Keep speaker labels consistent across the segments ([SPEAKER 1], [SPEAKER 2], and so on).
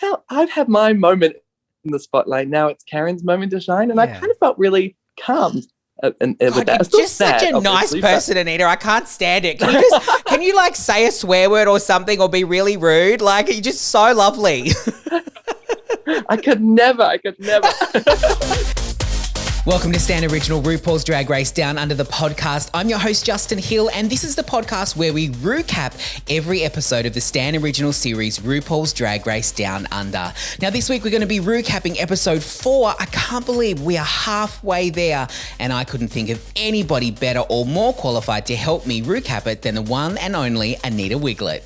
[SPEAKER 1] now I've had my moment in the spotlight. Now it's Karen's moment to shine, and I kind of felt really calmed. And with that.
[SPEAKER 2] You're just such a nice person, Anita. I can't stand it. Can you like say a swear word or something or be really rude? Like, you're just so lovely.
[SPEAKER 1] I could never.
[SPEAKER 2] Welcome to Stan Original RuPaul's Drag Race Down Under the podcast. I'm your host, Justin Hill, and this is the podcast where we recap every episode of the Stan Original series, RuPaul's Drag Race Down Under. Now, this week we're going to be recapping episode 4. I can't believe we are halfway there, and I couldn't think of anybody better or more qualified to help me recap it than the one and only Anita Wiglit.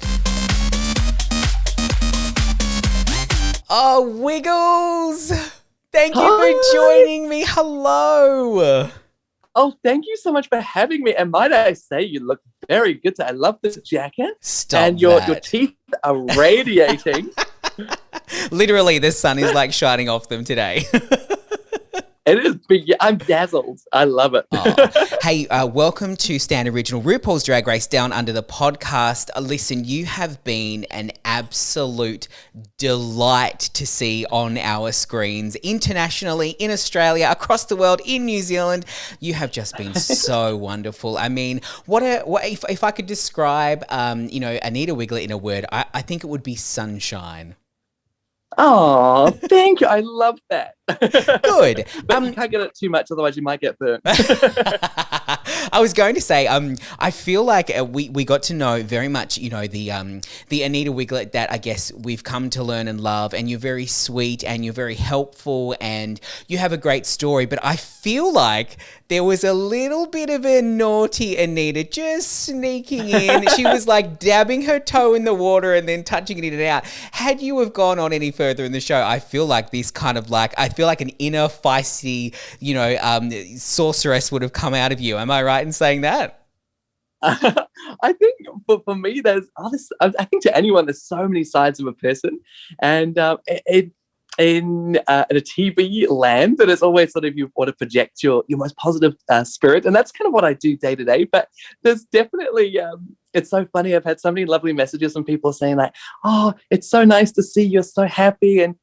[SPEAKER 2] Oh, Wiggles! Thank you for joining me. Hello.
[SPEAKER 1] Oh, thank you so much for having me. And might I say, you look very good today. I love this jacket.
[SPEAKER 2] Stop
[SPEAKER 1] your
[SPEAKER 2] that.
[SPEAKER 1] teeth are radiating.
[SPEAKER 2] Literally, the sun is like shining off them today.
[SPEAKER 1] It is big. I'm dazzled. I love it.
[SPEAKER 2] Hey, welcome to Stan Original RuPaul's Drag Race Down Under the podcast. Listen, you have been an absolute delight to see on our screens internationally, in Australia, across the world, in New Zealand. You have just been so wonderful. I mean, what if I could describe, Anita Wiglit in a word, I think it would be sunshine.
[SPEAKER 1] Oh, thank you. I love that.
[SPEAKER 2] Good.
[SPEAKER 1] But you can't get it too much, otherwise you might get burnt.
[SPEAKER 2] I was going to say, I feel like we got to know very much, the Anita Wiglit that I guess we've come to learn and love, and you're very sweet and you're very helpful and you have a great story. But I feel like there was a little bit of a naughty Anita just sneaking in. She was like dabbing her toe in the water and then touching it in and out. Had you have gone on any further in the show, I feel like this kind of like, I feel like an inner feisty, sorceress would have come out of you. Am I right in saying that?
[SPEAKER 1] I think for me, I think to anyone, there's so many sides of a person. And in a TV land, that it's always sort of you want to project your most positive spirit. And that's kind of what I do day to day. But there's definitely... it's so funny. I've had so many lovely messages from people saying like, oh, it's so nice to see you're so happy and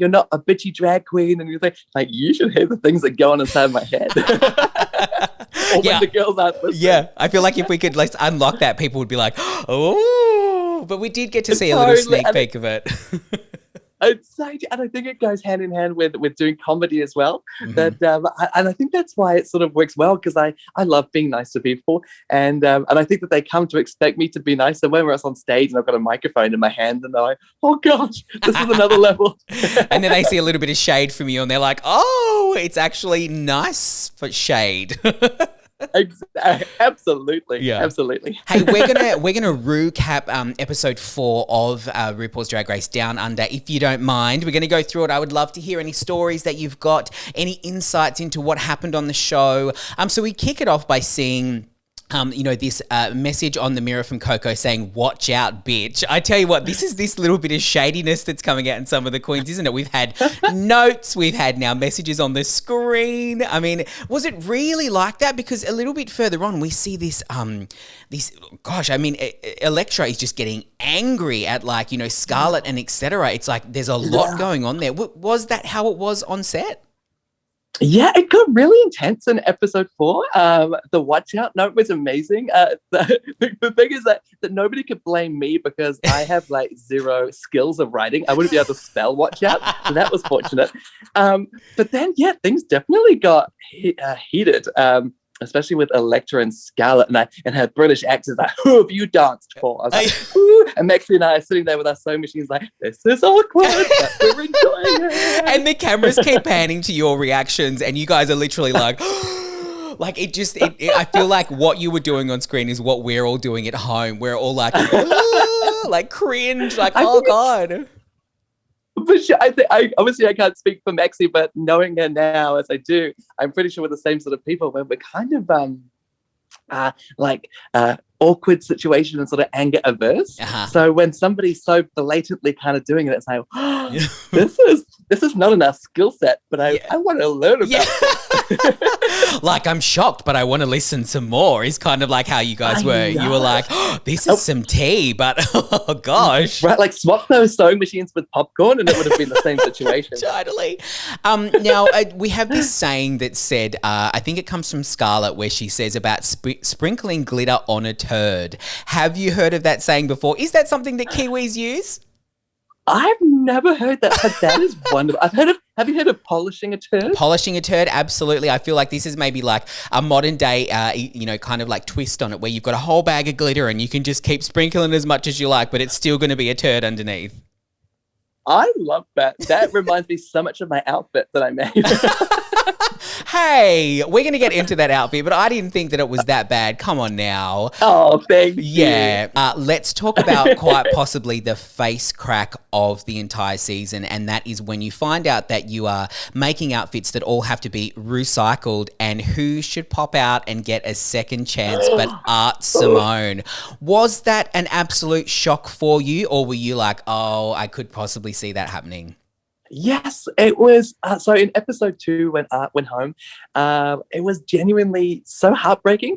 [SPEAKER 1] you're not a bitchy drag queen. And you're like, you should hear the things that go on inside my head. Or when the girls aren't listening.
[SPEAKER 2] Yeah, I feel like if we could like unlock that, people would be like, oh, but we did get to see a little sneak peek of it.
[SPEAKER 1] And I think it goes hand in hand with doing comedy as well.
[SPEAKER 2] Mm-hmm.
[SPEAKER 1] And I think that's why it sort of works well, because I love being nice to people, and I think that they come to expect me to be nice. And when we're on stage and I've got a microphone in my hand, and they're like, "Oh gosh, this is another level."
[SPEAKER 2] And then they see a little bit of shade from you, and they're like, "Oh, it's actually nice for shade."
[SPEAKER 1] Absolutely.
[SPEAKER 2] Yeah.
[SPEAKER 1] Absolutely.
[SPEAKER 2] Hey, we're gonna recap episode 4 of RuPaul's Drag Race Down Under. If you don't mind, we're gonna go through it. I would love to hear any stories that you've got, any insights into what happened on the show. So we kick it off by seeing this message on the mirror from Coco saying, "Watch out, bitch." I tell you what, this is this little bit of shadiness that's coming out in some of the queens, isn't it? We've had notes, we've had now messages on the screen. I mean, was it really like that? Because a little bit further on, we see this, Elektra is just getting angry at Scarlett and etc. It's like there's a lot going on there. Was that how it was on set?
[SPEAKER 1] Yeah, it got really intense in episode 4. The watch out note was amazing. The thing is that nobody could blame me because I have like zero skills of writing. I wouldn't be able to spell watch out, so that was fortunate. But then, yeah, things definitely got heated. Especially with Elektra and Scarlett, and her British accent, like, who have you danced for? I was like, who? And Maxie and I are sitting there with our sewing machines like, this is awkward, but we're enjoying it.
[SPEAKER 2] And the cameras keep panning to your reactions, and you guys are literally like, like I feel like what you were doing on screen is what we're all doing at home. We're all like, like cringe, like, oh God.
[SPEAKER 1] But sure, obviously I can't speak for Maxie, but knowing her now as I do, I'm pretty sure we're the same sort of people where we're kind of awkward situation and sort of anger averse.
[SPEAKER 2] Uh-huh.
[SPEAKER 1] So when somebody's so blatantly kind of doing it, it's like, oh, this is not in our skill set, but I want to learn about
[SPEAKER 2] it. Like, I'm shocked, but I want to listen some more is kind of like how you guys were. You were like, oh, this is some tea, but oh gosh.
[SPEAKER 1] Right, like swap those sewing machines with popcorn and it would have been the same situation.
[SPEAKER 2] Totally. Now, we have this saying that said, I think it comes from Scarlett, where she says about sprinkling glitter on a turd. Have you heard of that saying before? Is that something that Kiwis use?
[SPEAKER 1] I've never heard that, but that is wonderful. Have you heard of polishing a turd?
[SPEAKER 2] Polishing a turd, absolutely. I feel like this is maybe like a modern day, kind of like twist on it, where you've got a whole bag of glitter and you can just keep sprinkling as much as you like, but it's still going to be a turd underneath.
[SPEAKER 1] I love that. That reminds me so much of my outfit that I made.
[SPEAKER 2] Hey, we're going to get into that outfit, but I didn't think that it was that bad. Come on now.
[SPEAKER 1] Oh, thank you.
[SPEAKER 2] Yeah. Let's talk about quite possibly the face crack of the entire season, and that is when you find out that you are making outfits that all have to be recycled, and who should pop out and get a second chance but Art Simone. Was that an absolute shock for you, or were you like, oh, I could possibly see that happening?
[SPEAKER 1] Yes, it was. So in episode 2, when Art went home, it was genuinely so heartbreaking,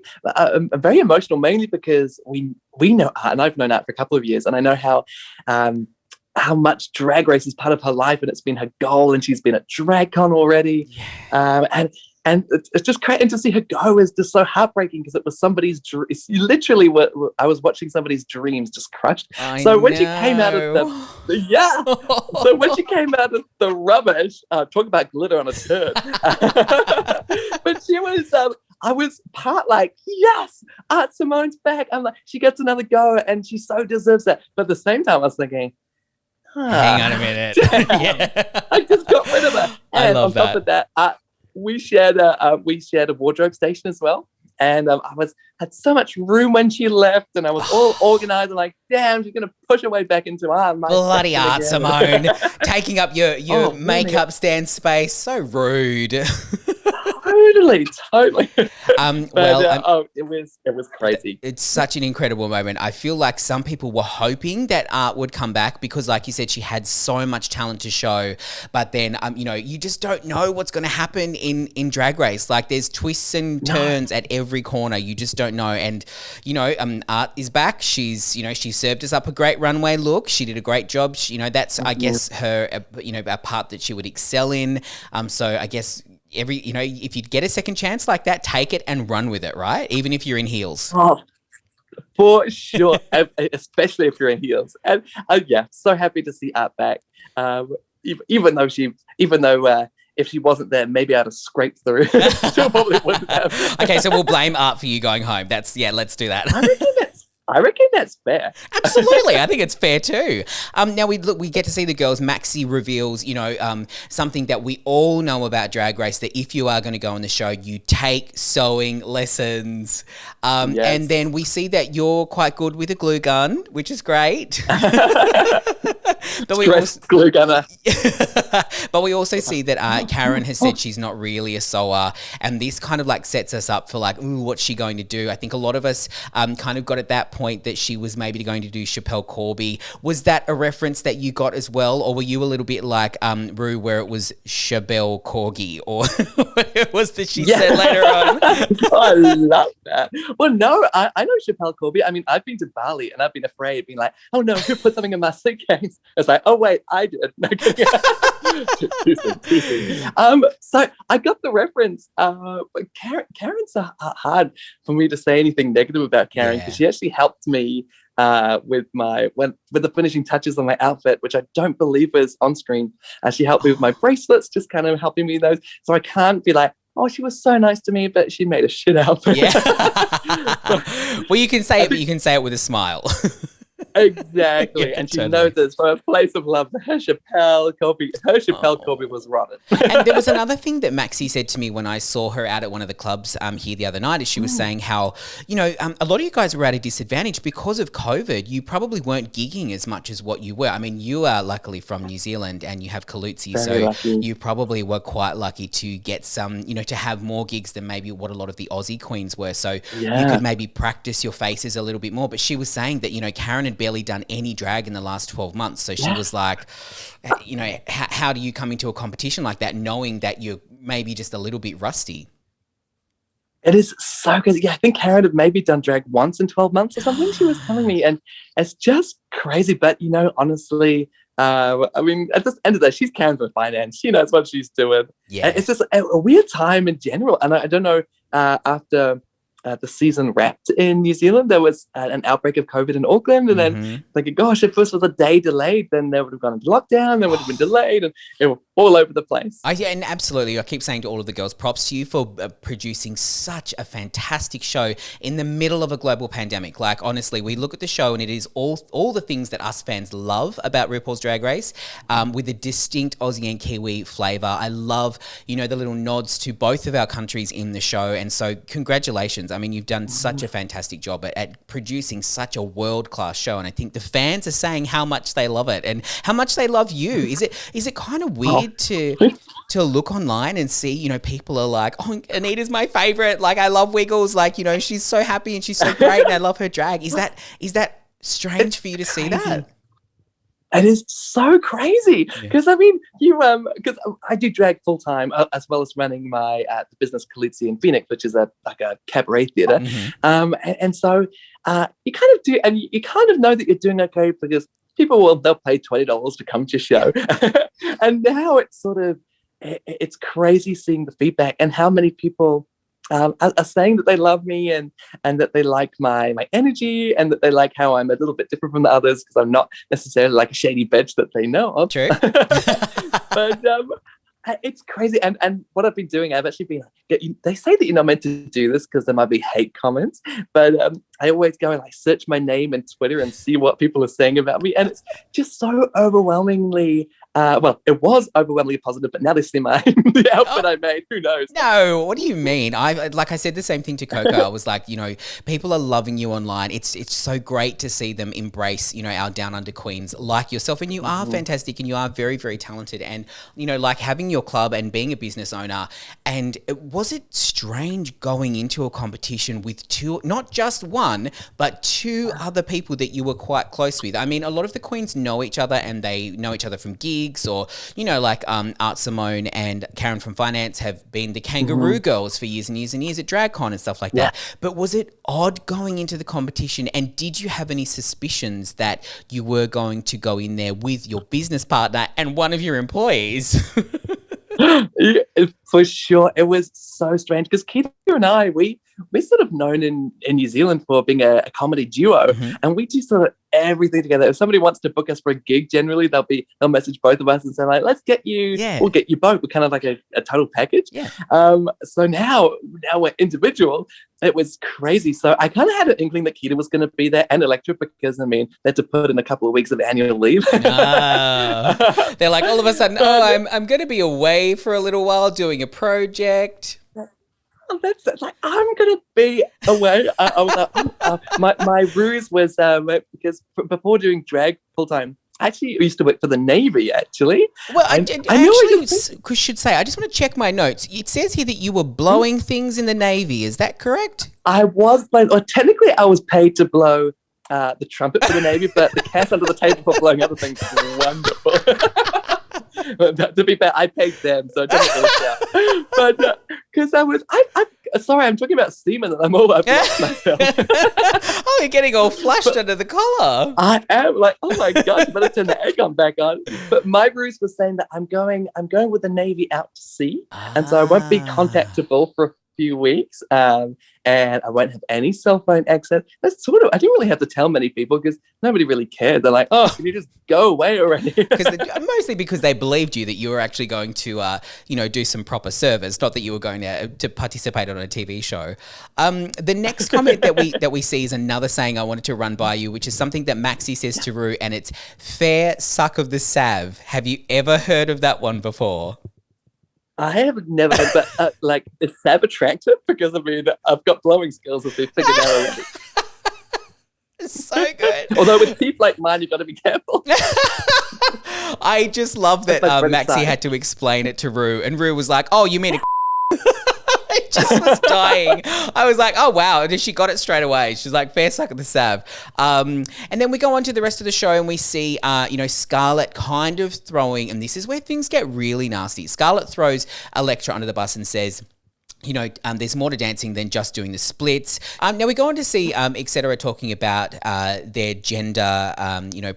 [SPEAKER 1] very emotional, mainly because we know Art, and I've known Art for a couple of years, and I know how much Drag Race is part of her life, and it's been her goal, and she's been at DragCon already, and it's just crazy to see her go is just so heartbreaking because it was somebody's literally I was watching somebody's dreams just crushed. So when she came out of so when she came out of the rubbish, talk about glitter on a turd. But she was, I was part like, yes, Art Simone's back. I'm like, she gets another go, and she so deserves that. But at the same time, I was thinking,
[SPEAKER 2] hang on a minute. Yeah.
[SPEAKER 1] I just got rid of her. And
[SPEAKER 2] I love
[SPEAKER 1] on top of that, we shared a wardrobe station as well, and I had so much room when she left, and I was all organized and like, damn, she's gonna push her way back into my
[SPEAKER 2] bloody Art Simone, taking up your makeup stand space. So rude.
[SPEAKER 1] Totally. It was crazy.
[SPEAKER 2] It's such an incredible moment. I feel like some people were hoping that Art would come back because, like you said, she had so much talent to show. But then, you just don't know what's going to happen in Drag Race. Like, there's twists and turns at every corner. You just don't know. And Art is back. She served us up a great runway look. She did a great job. That's I guess her a part that she would excel in. So I guess. If you get a second chance like that, take it and run with it, right? Even if you're in heels.
[SPEAKER 1] Oh, for sure, especially if you're in heels. And so happy to see Art back. Even though if she wasn't there, maybe I'd have scraped through. She probably wouldn't have.
[SPEAKER 2] Okay, so we'll blame Art for you going home. Let's do that.
[SPEAKER 1] I reckon that's fair.
[SPEAKER 2] Absolutely. I think it's fair too. Now we get to see the girls. Maxi reveals, something that we all know about Drag Race, that if you are going to go on the show, you take sewing lessons. Yes. And then we see that you're quite good with a glue gun, which is great.
[SPEAKER 1] Glue gunner.
[SPEAKER 2] But we also see that Karen has said she's not really a sewer, and this kind of like sets us up for like, ooh, what's she going to do? I think a lot of us kind of got at that point that she was maybe going to do Chappelle Corby. Was that a reference that you got as well, or were you a little bit like Ru, where it was Chabelle Corgi, or what it was that she said later on?
[SPEAKER 1] I love that. Well, no, I know Chappelle Corby. I mean, I've been to Bali and I've been afraid, being like, oh no, who put something in my suitcase? It's like, oh wait, I did. Too soon. So I got the reference. But Karen's hard for me to say anything negative about Karen, because she actually helped me with the finishing touches on my outfit, which I don't believe was on screen. She helped me with my bracelets, just kind of helping me those. So I can't be like, oh, she was so nice to me, but she made a shit outfit.
[SPEAKER 2] Yeah. Well, you can say it, but you can say it with a smile.
[SPEAKER 1] Exactly. Yeah, and she knows this from a place of love. Her Chappelle Corby was rotten.
[SPEAKER 2] And there was another thing that Maxi said to me when I saw her out at one of the clubs here the other night, is she was saying how, a lot of you guys were at a disadvantage because of COVID. You probably weren't gigging as much as what you were. I mean, you are luckily from New Zealand and you have Kalutsi, so lucky. You probably were quite lucky to get some, to have more gigs than maybe what a lot of the Aussie queens were. So you could maybe practice your faces a little bit more. But she was saying that, Karen had barely done any drag in the last 12 months. So she was like, you know, how do you come into a competition like that knowing that you're maybe just a little bit rusty?
[SPEAKER 1] It is so good. Yeah, I think Karen had maybe done drag once in 12 months or something, she was telling me. And it's just crazy. But, you know, honestly, I mean, at the end of the day, she's Karen for finance. She knows what she's doing.
[SPEAKER 2] Yeah.
[SPEAKER 1] And it's just a weird time in general. And I don't know, after the season wrapped in New Zealand, there was an outbreak of COVID in Auckland. And then, like, gosh, if this was a day delayed, then they would have gone into lockdown, then would have been delayed, and it was all over the place.
[SPEAKER 2] Yeah, and absolutely. I keep saying to all of the girls, props to you for producing such a fantastic show in the middle of a global pandemic. Like, honestly, we look at the show and it is all the things that us fans love about RuPaul's Drag Race, with a distinct Aussie and Kiwi flavour. I love, you know, the little nods to both of our countries in the show. And so congratulations. I mean, you've done such a fantastic job at producing such a world-class show. And I think the fans are saying how much they love it and how much they love you. Is it kind of weird to look online and see, you know, people are like, oh, Anita's my favorite. Like, I love Wiggles. Like, you know, she's so happy and she's so great and I love her drag. Is that strange for you to see that?
[SPEAKER 1] It is so crazy because I mean, because I do drag full time as well as running my the business Calizzi in Phoenix, which is like a cabaret theatre. And so you kind of do, and you kind of know that you're doing okay because they'll pay $20 to come to your show, and now it's sort of it's crazy seeing the feedback and how many people are saying that they love me and that they like my energy and that they like how I'm a little bit different from the others because I'm not necessarily like a shady bitch that they know of.
[SPEAKER 2] True.
[SPEAKER 1] But it's crazy. And what I've been doing, I've actually been like, they say that you're not meant to do this because there might be hate comments, but I always go and like search my name and Twitter and see what people are saying about me. And it's just so overwhelmingly it was overwhelmingly positive, but now they see the outfit I made. Who knows?
[SPEAKER 2] No, what do you mean? I said the same thing to Coco. I was like, you know, people are loving you online. It's so great to see them embrace, you know, our down under queens like yourself. And you are fantastic and you are very, very talented. And, you know, like having your club and being a business owner. And was it strange going into a competition with not just one, but two other people that you were quite close with? I mean, a lot of the queens know each other and they know each other from gigs. Or, you know, like Simone and Karen from Finance have been the Kangaroo Girls for years and years and years at DragCon and stuff like that. But was it odd going into the competition? And did you have any suspicions that you were going to go in there with your business partner and one of your employees?
[SPEAKER 1] For sure. It was so strange because Kita and I, we're sort of known in New Zealand for being a comedy duo, and we do sort of everything together. If somebody wants to book us for a gig, generally they'll message both of us and say like, let's get you, we'll get you both. We're kind of like a total package. So now we're individual. It was crazy. So I kind of had an inkling that Kita was going to be there and Electra because, I mean, they had to put in a couple of weeks of annual leave.
[SPEAKER 2] They're like, all of a sudden, I'm going to be away for a little while doing a project.
[SPEAKER 1] That's like, I'm going to be away. I was my ruse was because before doing drag full time, I actually used to work for the Navy, actually.
[SPEAKER 2] Well, I should say, I just want to check my notes. It says here that you were blowing things in the Navy. Is that correct?
[SPEAKER 1] I was, technically I was paid to blow the trumpet for the Navy, but the cash under the table for blowing other things was wonderful. To be fair, I paid them, so it doesn't really count. But because sorry, I'm talking about semen and I've lost myself.
[SPEAKER 2] Oh, you're getting all flushed under the collar.
[SPEAKER 1] I am like, oh my gosh, better turn the aircon back on. But my Bruce was saying that I'm going with the Navy out to sea, and so I won't be contactable for a few weeks, and I won't have any cell phone access. That's sort of, I didn't really have to tell many people because nobody really cared. They're like, oh, can you just go away already?
[SPEAKER 2] Mostly because they believed you that you were actually going to, do some proper service, not that you were going to participate on a TV show. The next comment that we see is another saying I wanted to run by you, which is something that Maxi says to Ru, and it's fair suck of the sav. Have you ever heard of that one before?
[SPEAKER 1] I have never heard, but is Sab attractive? Because I mean, I've got blowing skills as they figured out already.
[SPEAKER 2] It's so good.
[SPEAKER 1] Although with teeth like mine, you've got to be careful.
[SPEAKER 2] I just love that Maxi had to explain it to Ru, and Ru was like, "Oh, you mean a?" just was dying. I was like, oh, wow. And she got it straight away. She's like, fair suck of the sav. And then we go on to the rest of the show and we see, Scarlett kind of throwing, and this is where things get really nasty. Scarlett throws Electra under the bus and says, there's more to dancing than just doing the splits. Now we go on to see etc. talking about their gender,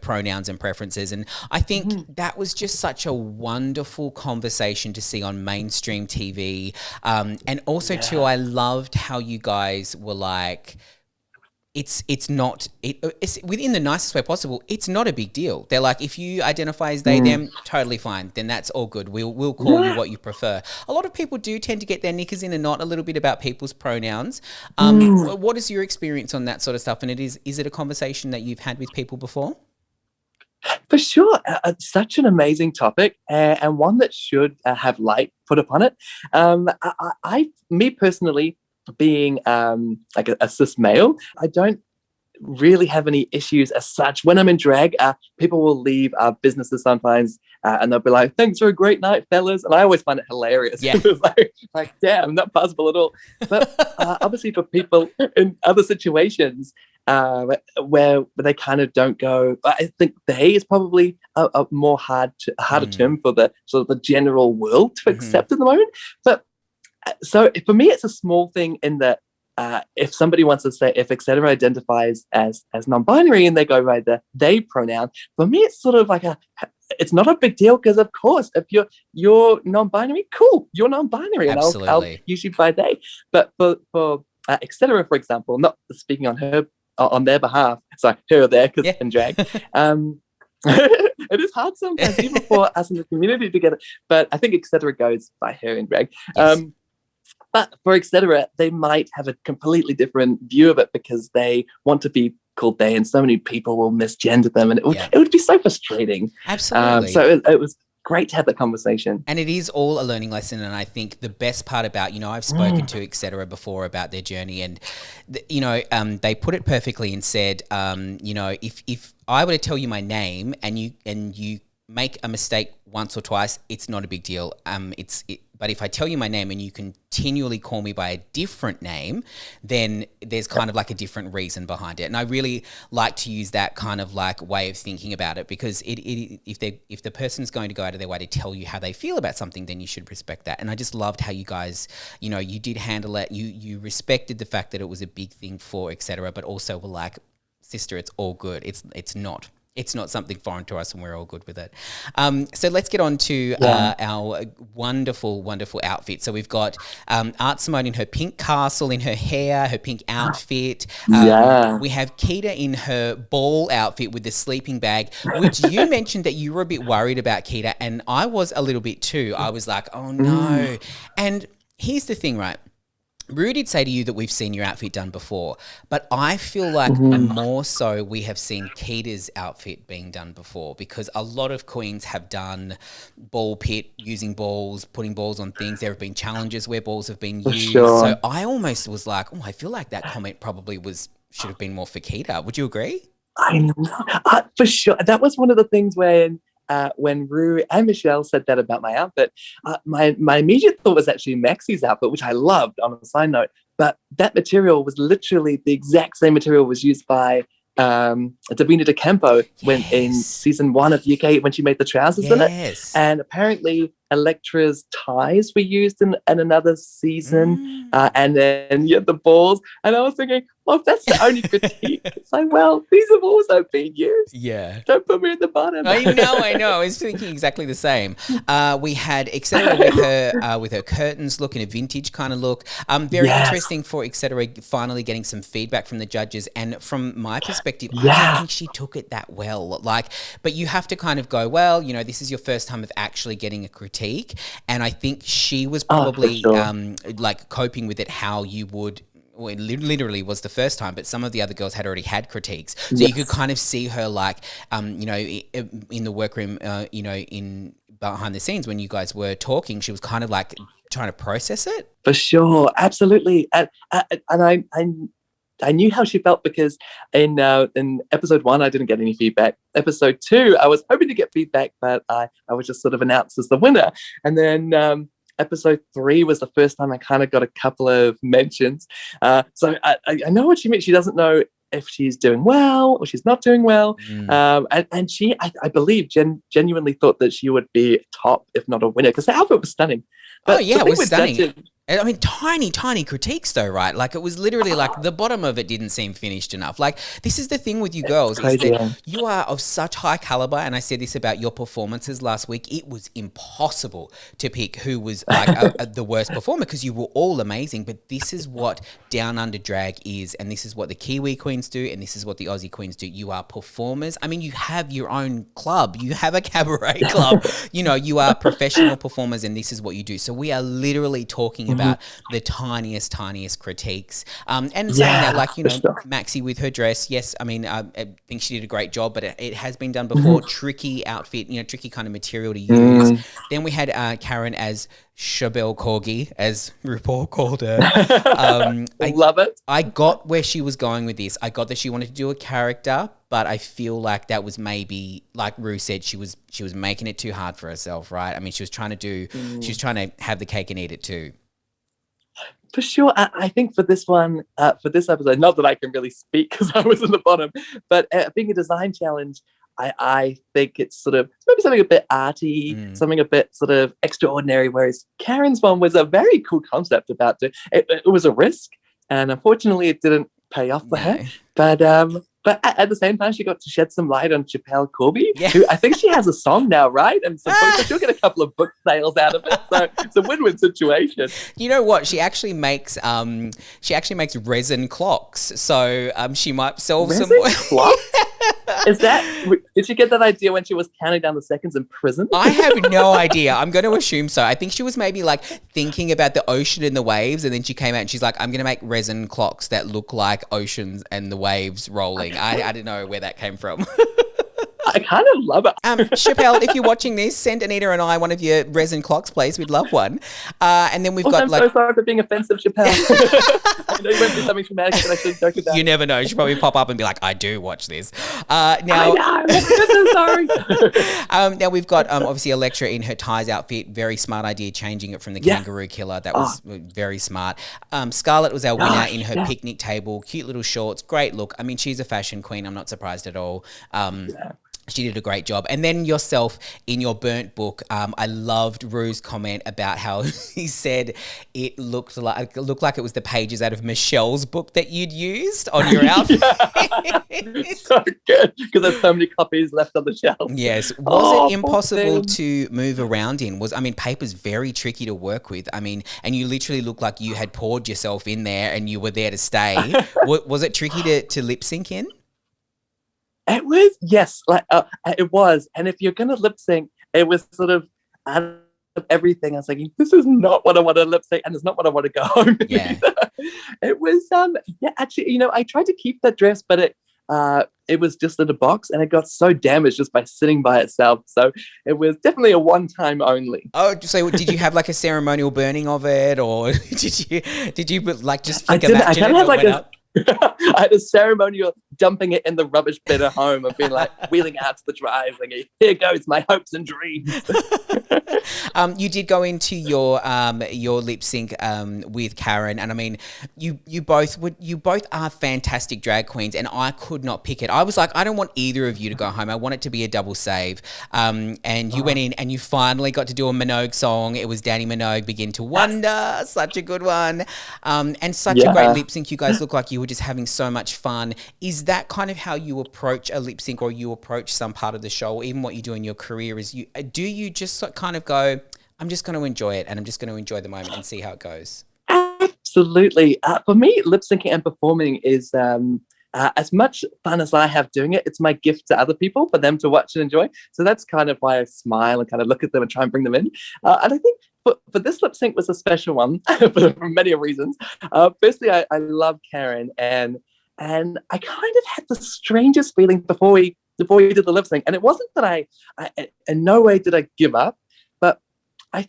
[SPEAKER 2] pronouns and preferences. And I think that was just such a wonderful conversation to see on mainstream TV. And also too, I loved how you guys were like, it's within the nicest way possible. It's not a big deal. They're like, if you identify as they, them, totally fine. Then that's all good. We'll call you what you prefer. A lot of people do tend to get their knickers in a knot a little bit about people's pronouns. What is your experience on that sort of stuff? And is it a conversation that you've had with people before?
[SPEAKER 1] For sure. Such an amazing topic and one that should have light put upon it. Me personally, being like a cis male, I don't really have any issues as such. When I'm in drag, people will leave businesses sometimes and they'll be like, thanks for a great night, fellas. And I always find it hilarious.
[SPEAKER 2] Yeah.
[SPEAKER 1] like, damn, not possible at all. But obviously for people in other situations where they kind of don't go, I think they is probably a more harder term for the sort of the general world to accept at the moment. But so for me, it's a small thing in that if somebody wants to say, if etc. identifies as non-binary and they go by the they pronoun, for me, it's sort of like it's not a big deal because, of course, if you're non-binary, cool, you're non-binary, and I'll use you by they. But for etc., for example, not speaking on their behalf, sorry, her or there, because in drag. It is hard sometimes, even for us in the community to get it. But I think etc. goes by her in drag. Yes. But for etc., they might have a completely different view of it because they want to be called they, and so many people will misgender them, and it would be so frustrating.
[SPEAKER 2] Absolutely.
[SPEAKER 1] So it was great to have that conversation.
[SPEAKER 2] And it is all a learning lesson. And I think the best part about, I've spoken to etc. before about their journey, and they put it perfectly and said, if I were to tell you my name and you make a mistake once or twice, it's not a big deal. But if I tell you my name and you continually call me by a different name, then there's kind of like a different reason behind it. And I really like to use that kind of like way of thinking about it, because if the person's going to go out of their way to tell you how they feel about something, then you should respect that. And I just loved how you guys, you did handle it. You respected the fact that it was a big thing for etc., but also were like, sister, it's all good. It's not something foreign to us, and we're all good with it. So let's get on to our wonderful, wonderful outfit. So we've got Simone in her pink castle, in her hair, her pink outfit. We have Keita in her ball outfit with the sleeping bag, which you mentioned that you were a bit worried about, Keita, and I was a little bit too. I was like, oh no. And here's the thing, right? Rue did say to you that we've seen your outfit done before, but I feel like more so we have seen Keita's outfit being done before, because a lot of queens have done ball pit, using balls, putting balls on things. There have been challenges where balls have been used. Sure. So I almost was like, I feel like that comment probably should have been more for Keita. Would you agree?
[SPEAKER 1] I know, for sure. That was one of the things when Rue and Michelle said that about my outfit, my immediate thought was actually Maxi's outfit, which I loved, on a side note. But that material was literally the exact same material was used by Davina De Campo in season 1 of UK when she made the trousers in it. And apparently Electra's ties were used in another season. And then the balls. And I was thinking, well, if that's the only critique, it's like, well, these have also been used.
[SPEAKER 2] Yeah.
[SPEAKER 1] Don't put me at the bottom.
[SPEAKER 2] I know. I was thinking exactly the same. We had etc. with her curtains look, in a vintage kind of look. Very interesting for etc. finally getting some feedback from the judges. And from my perspective, I don't think she took it that well. But you have to kind of go, well, this is your first time of actually getting a critique. And I think she was probably coping with it how you would. Well, it literally was the first time, but some of the other girls had already had critiques. So you could kind of see her in the workroom, in behind the scenes when you guys were talking, she was kind of like trying to process it. For sure. Absolutely. And I knew how she felt because in episode 1, I didn't get any feedback. Episode 2, I was hoping to get feedback, but I was just sort of announced as the winner. And then
[SPEAKER 1] episode 3 was the first time I kind of got a couple of mentions. So I know what she means. She doesn't know if she's doing well or she's not doing well. And she, I believe, genuinely thought that she would be top, if not a winner, because the outfit was stunning. But
[SPEAKER 2] it was stunning. I mean, tiny critiques though, right? Like, it was literally like the bottom of it didn't seem finished enough. Like, this is the thing with you girls, is that you are of such high caliber, and I said this about your performances last week. It was impossible to pick who was like the worst performer, because you were all amazing. But this is what Down Under drag is, and this is what the Kiwi queens do, and this is what the Aussie queens do. You are performers. I mean, you have your own club. You have a cabaret club. You know, you are professional performers, and this is what you do. So we are literally talking about the tiniest critiques. And saying that, like, you know, Maxi with her dress, yes, I mean, I think she did a great job, but it has been done before. Tricky outfit, you know, tricky kind of material to use. Then we had Karen as Chabelle Corgi, as RuPaul called her.
[SPEAKER 1] I love it.
[SPEAKER 2] I got where she was going with this. I got that she wanted to do a character, but I feel like that was maybe, like Ru said, she was making it too hard for herself, right? I mean, she was trying to have the cake and eat it too.
[SPEAKER 1] For sure. I think for this one, for this episode, not that I can really speak because I was in the bottom, but being a design challenge, I think it's sort of maybe something a bit arty, something a bit sort of extraordinary, whereas Karen's one was a very cool concept about it. It was a risk, and unfortunately it didn't pay off for her. But at the same time, she got to shed some light on Chappelle Corby, who I think she has a song now, right? And so she'll get a couple of book sales out of it. So it's a win-win situation.
[SPEAKER 2] You know what? She actually makes resin clocks. So she might sell some more.
[SPEAKER 1] Clocks? Did she get that idea when she was counting down the seconds in prison?
[SPEAKER 2] I have no idea. I'm going to assume so. I think she was maybe like thinking about the ocean and the waves, and then she came out and she's like, I'm going to make resin clocks that look like oceans and the waves rolling. I don't know where that came from.
[SPEAKER 1] I kind of love it.
[SPEAKER 2] Chappelle, if you're watching this, send Anita and I one of your resin clocks, please. We'd love one. And then we've got
[SPEAKER 1] I'm so sorry for being offensive, Chappelle. I know you went through something traumatic, but I should have joked about.
[SPEAKER 2] You never know. She'll probably pop up and be like, I do watch this.
[SPEAKER 1] I know. I'm so sorry.
[SPEAKER 2] Now we've got obviously Electra in her ties outfit. Very smart idea, changing it from the kangaroo killer. That was very smart. Scarlett was our winner in her picnic table. Cute little shorts. Great look. I mean, she's a fashion queen. I'm not surprised at all. She did a great job. And then yourself in your burnt book, I loved Ru's comment about how he said it looked like it was the pages out of Michelle's book that you'd used on your outfit.
[SPEAKER 1] So good, because there's so many copies left on the shelf.
[SPEAKER 2] Yes. Was it impossible to move around in? Paper's very tricky to work with. I mean, and you literally look like you had poured yourself in there and you were there to stay. Was it tricky to lip sync in?
[SPEAKER 1] It was, yes, it was. And if you're going to lip sync, it was sort of out of everything. I was like, this is not what I want to lip sync, and it's not what I want to go home.
[SPEAKER 2] Yeah.
[SPEAKER 1] It was, actually, you know, I tried to keep that dress, but it was just in a box, and it got so damaged just by sitting by itself. So it was definitely a one-time only.
[SPEAKER 2] Oh, so did you have like a ceremonial burning of it, or did you like just flick a match?
[SPEAKER 1] I kind of had like I had a ceremonial dumping it in the rubbish bin at home and being like wheeling out to the drive, like, here goes my hopes and dreams.
[SPEAKER 2] You did go into your lip sync with Karen, and I mean, you both are fantastic drag queens, and I could not pick it. I was like, I don't want either of you to go home. I want it to be a double save. And you went in and you finally got to do a Minogue song. It was Danny Minogue, Begin to Wonder, such a good one, and such a great lip sync. You guys look like you were just having so much fun. Is that kind of how you approach a lip sync, or you approach some part of the show, or even what you do in your career? Do you just kind of go, I'm just going to enjoy it, and I'm just going to enjoy the moment and see how it goes?
[SPEAKER 1] Absolutely. For me, lip syncing and performing is as much fun as I have doing it. It's my gift to other people for them to watch and enjoy. So that's kind of why I smile and kind of look at them and try and bring them in. And I think for this lip sync was a special one for many reasons. Firstly, I love Karen, and I kind of had the strangest feeling before we did the lip sync. And it wasn't that I in no way did I give up, but I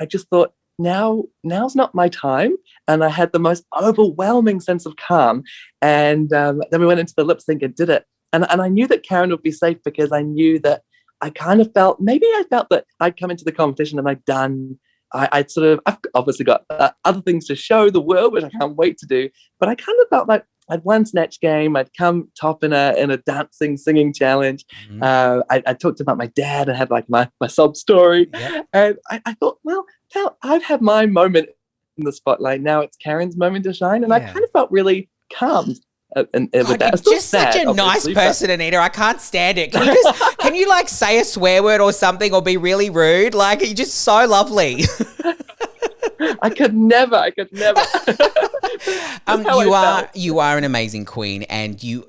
[SPEAKER 1] just thought, now's not my time. And I had the most overwhelming sense of calm. And then we went into the lip sync and did it. And I knew that Karen would be safe, because I knew that I felt that I'd come into the competition and I'd done I've obviously got other things to show the world, which I can't wait to do. But I kind of felt like I'd won Snatch Game. I'd come top in a dancing, singing challenge. I talked about my dad and had like my sob story.
[SPEAKER 2] Yep.
[SPEAKER 1] And I thought, well, now I've had my moment in the spotlight. Now it's Karen's moment to shine. And I kind of felt really calmed. And
[SPEAKER 2] God, you're just such a nice person, Anita. I can't stand it. Can you like say a swear word or something or be really rude? Like, you're just so lovely.
[SPEAKER 1] I could never.
[SPEAKER 2] You are an amazing queen, and you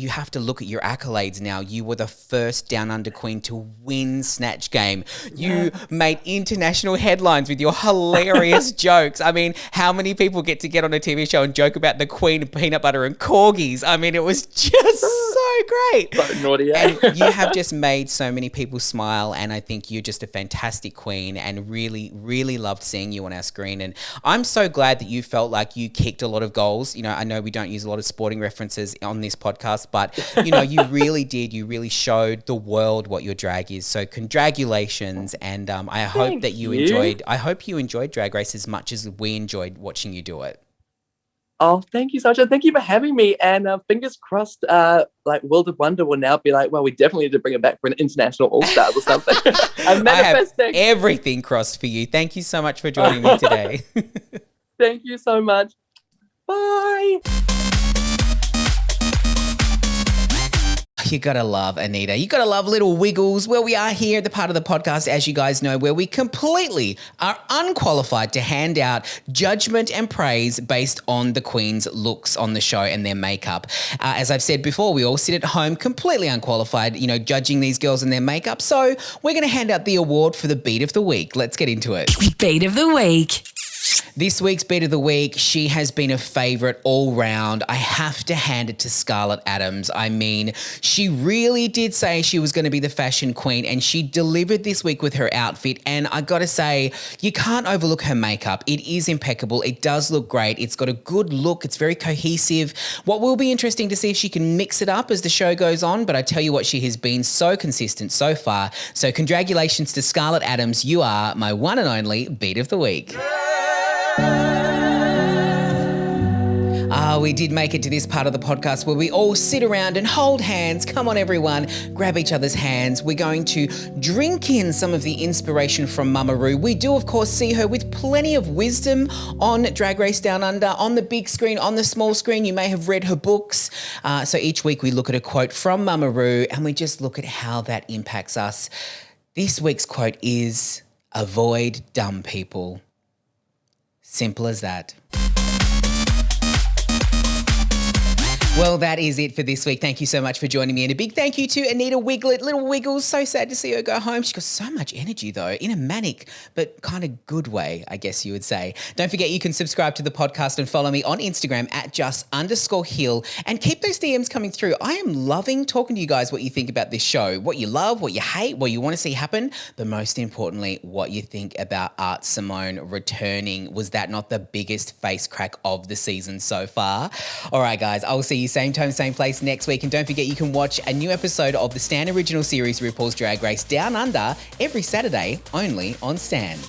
[SPEAKER 2] have to look at your accolades now. You were the first Down Under queen to win Snatch Game. You made international headlines with your hilarious jokes. I mean, how many people get on a TV show and joke about the queen of peanut butter and corgis? I mean, it was just so great.
[SPEAKER 1] So naughty,
[SPEAKER 2] And you have just made so many people smile, and I think you're just a fantastic queen, and really, really loved seeing you on our screen. And I'm so glad that you felt like you kicked a lot of goals. You know, I know we don't use a lot of sporting references on this podcast, but you know, you really did. You really showed the world what your drag is. So congratulations, and I hope that you enjoyed. I hope you enjoyed Drag Race as much as we enjoyed watching you do it.
[SPEAKER 1] Oh, thank you so much. Thank you for having me. And fingers crossed, like World of Wonder will now be like, well, we definitely need to bring it back for an international All-Stars or something. I'm manifesting.
[SPEAKER 2] I have everything crossed for you. Thank you so much for joining me today.
[SPEAKER 1] Thank you so much. Bye.
[SPEAKER 2] You gotta love Anita. You gotta love Little Wiggles. Well, we are here at the part of the podcast, as you guys know, where we completely are unqualified to hand out judgment and praise based on the queen's looks on the show and their makeup. As I've said before, we all sit at home completely unqualified, you know, judging these girls and their makeup. So we're gonna hand out the award for the Beat of the Week. Let's get into it.
[SPEAKER 3] Beat of the Week.
[SPEAKER 2] This week's Beat of the Week, she has been a favourite all round. I have to hand it to Scarlett Adams. I mean, she really did say she was going to be the fashion queen, and she delivered this week with her outfit. And I got to say, you can't overlook her makeup. It is impeccable. It does look great. It's got a good look. It's very cohesive. What will be interesting to see if she can mix it up as the show goes on. But I tell you what, she has been so consistent so far. So congratulations to Scarlett Adams. You are my one and only Beat of the Week. We did make it to this part of the podcast where we all sit around and hold hands. Come on, everyone, grab each other's hands. We're going to drink in some of the inspiration from Mama Ru. We do, of course, see her with plenty of wisdom on Drag Race Down Under, on the big screen, on the small screen. You may have read her books. So each week we look at a quote from Mama Ru and we just look at how that impacts us. This week's quote is, "Avoid dumb people." Simple as that. Well, that is it for this week. Thank you so much for joining me. And a big thank you to Anita Wiglit, Little Wiggles. So sad to see her go home. She's got so much energy, though, in a manic but kind of good way, I guess you would say. Don't forget you can subscribe to the podcast and follow me on Instagram at @just_Hill, and keep those DMs coming through. I am loving talking to you guys what you think about this show, what you love, what you hate, what you want to see happen, but most importantly, what you think about Art Simone returning. Was that not the biggest face crack of the season so far? All right, guys, I will see you same time, same place next week. And don't forget you can watch a new episode of the Stan original series RuPaul's Drag Race Down Under every Saturday only on Stan.